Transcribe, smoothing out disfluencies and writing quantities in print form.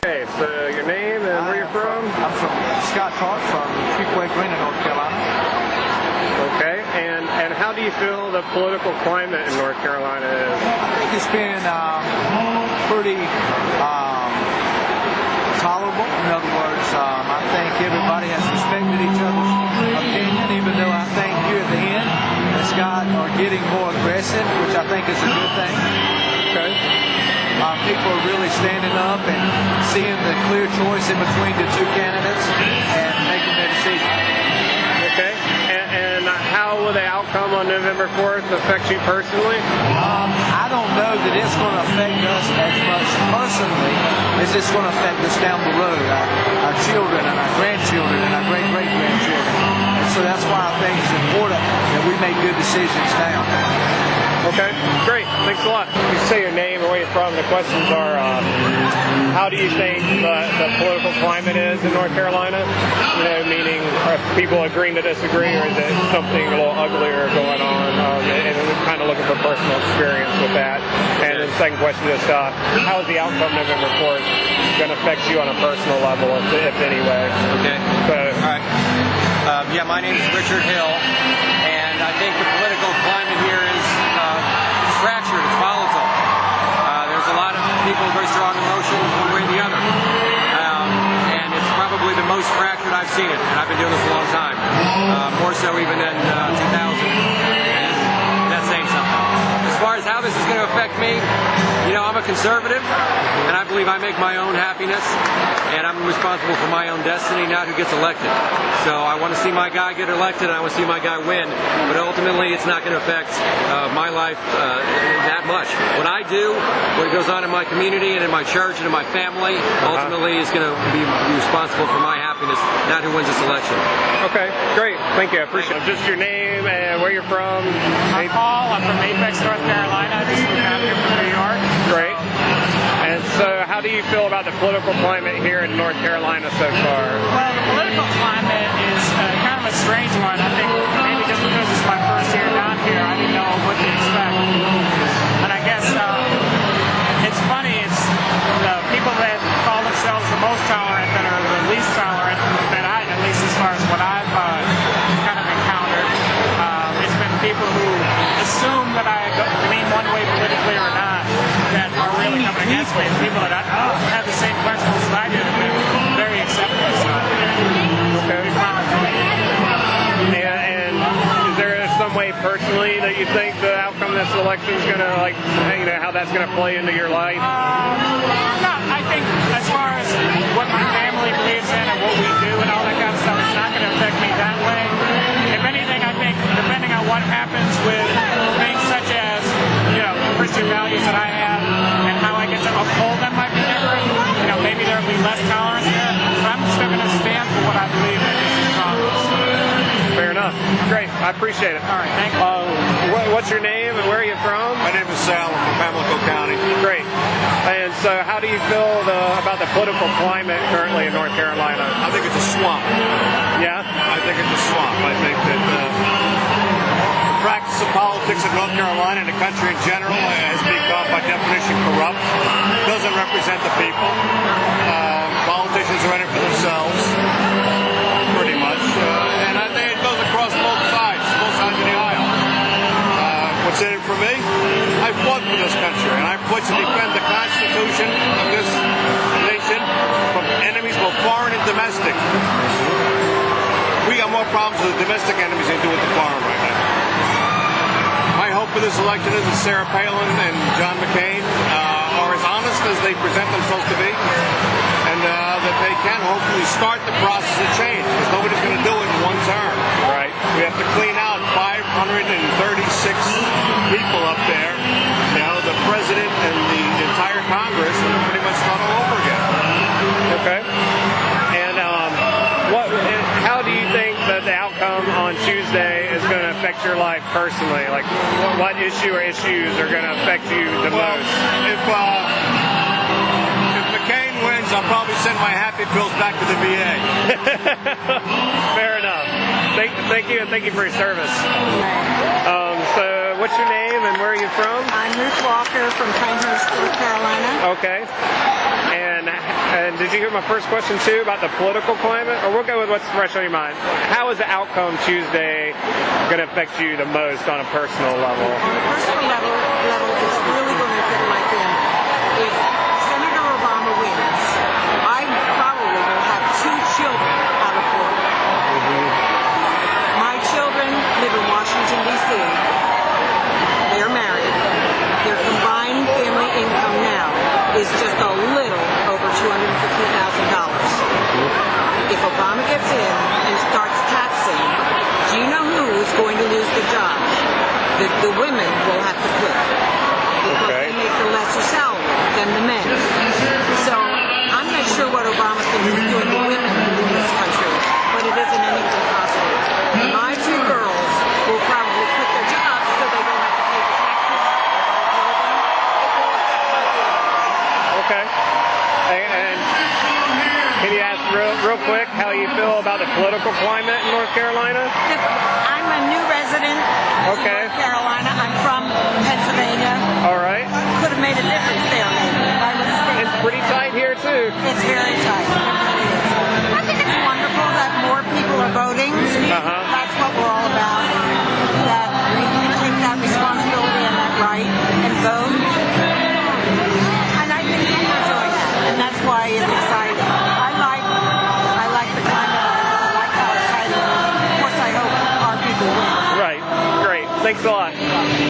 Okay, so your name and where you're from? I'm from Scott Clark from Creekway Green in North Carolina. Okay, and how do you feel the political climate in North Carolina is? I think it's been pretty tolerable. In other words, I think everybody has respected each other's opinion, even though I think you at the end and Scott are getting more aggressive, which I think is a good thing. Okay. People are really standing up and seeing the clear choice in between the two candidates and making their decision. Okay. And how will the outcome on November 4th affect you personally? I don't know that it's going to affect us as much personally as it's going to affect us down the road, our children and our grandchildren and our great-great-grandchildren. And so that's why I think it's important that we make good decisions now. Okay, great. Thanks a lot. You say your name and where you're from. The questions are, how do you think the political climate is in North Carolina? You know, meaning are people agreeing to disagree, or is it something a little uglier going on? And we're kind of looking for personal experience with that. And then the second question is, how is the outcome November 4th going to affect you on a personal level, if any way? Okay. So, all right. Yeah, my name is Richard Hill, and I think the political climate here is fractured, it's volatile. There's a lot of people with very strong emotions one way or the other. And it's probably the most fractured I've seen it, and I've been doing this a long time. More so even than 2000. And that's saying something. As far as how this is going to affect me, you know, I'm a conservative, and I believe I make my own happiness, and I'm responsible for my own destiny, not who gets elected. So I want to see my guy get elected, and I want to see my guy win, but ultimately it's not going to affect my life that much. What I do, what goes on in my community and in my church and in my family, ultimately is going to be responsible for my happiness, not who wins this election. okay, great. Thank you. I appreciate it. Just your name and where you're from. I'm Paul. I'm from Apex, North Carolina. Just moved out here from New York. Great. And so how do you feel about the political climate here in North Carolina so far? Well, the political climate is kind of a strange one. I think maybe just because it's my first year down here, I didn't know what to expect. And I guess it's funny. It's the people that call themselves the most tolerant that are the least tolerant that at least as far as what I've kind of encountered. It's been people who assume that I lean one way politically or not that are really coming against me. And people that have the same principles as I do have been very accepting. So, And is there some way personally that you think the outcome of this election is going to, like, you know, how that's going to play into your life? No, I think as far as what my family believes in and what we do and all that kind of stuff, it's not going to affect me that way. If anything, I think depending on what happens with things such as, you know, Christian values that I have and how I get to uphold them might be different. You know, maybe there'll be less tolerance there, but I'm still going to stand for what I believe in. Fair enough. Great. I appreciate it. All right, thank you. What's your name and where are you from? My name is Sal. I'm from Pamlico County. Great. And so how do you feel about the political climate currently in North Carolina? I think it's a swamp. Yeah? I think it's a swamp. I think that the practice of politics in North Carolina and the country in general has become, by definition, corrupt. It doesn't represent the people. Politicians are in it for themselves, pretty much. And I think it goes across both sides of the aisle. What's in it for me? I fought for this country, and I fought to defend the Constitution of this nation from enemies, both foreign and domestic. We got more problems with the domestic enemies than we do with the foreign right now. My hope for this election is that Sarah Palin and John McCain are as honest as they present themselves to be, and that they can hopefully start the process of change, because nobody's going to do it in one term. Right. We have to clean out 536 people up there, you know, the president and the entire Congress, and pretty much start all over again. Okay. And how do you think that the outcome on Tuesday is going to affect your life personally? Like, what issue or issues are going to affect you the most? If McCain wins, I'll probably send my happy pills back to the VA. Fair enough. Thank you, and thank you for your service. So what's your name and where are you from? I'm Ruth Walker from Pinehurst, North Carolina. Okay. And And did you hear my first question too about the political climate? Or we'll go with what's fresh on your mind. How is the outcome Tuesday going to affect you the most on a personal level? On a personal level, it's really going to affect my family. If Senator Obama wins, I probably will have 2 children out of 4. My children live in Washington, D.C. They are married. Their combined family income now is just a little over $250,000. If Obama gets in and starts taxing, do you know who is going to lose their jobs? The women will have to quit because they make the lesser salary than the men. So I'm not sure what Obama thinks he's doing to women in this country, but it isn't anything possible. My 2 girls will probably quit their jobs so they don't have to pay the taxes. Okay. And can you ask real quick how you feel about the political climate in North Carolina? I'm a new resident of North Carolina. I'm from Pennsylvania. All right. Could have made a difference there, maybe. If I would have stayed. It's pretty tight here too. It's very tight. I think it's wonderful that more people are voting. That's what we're all about. That we take that responsibility and that right and vote. And I think people are doing that, and that's why it's exciting. I like the climate. I like how exciting. Of course, I hope our people win. Right. Great. Thanks a lot.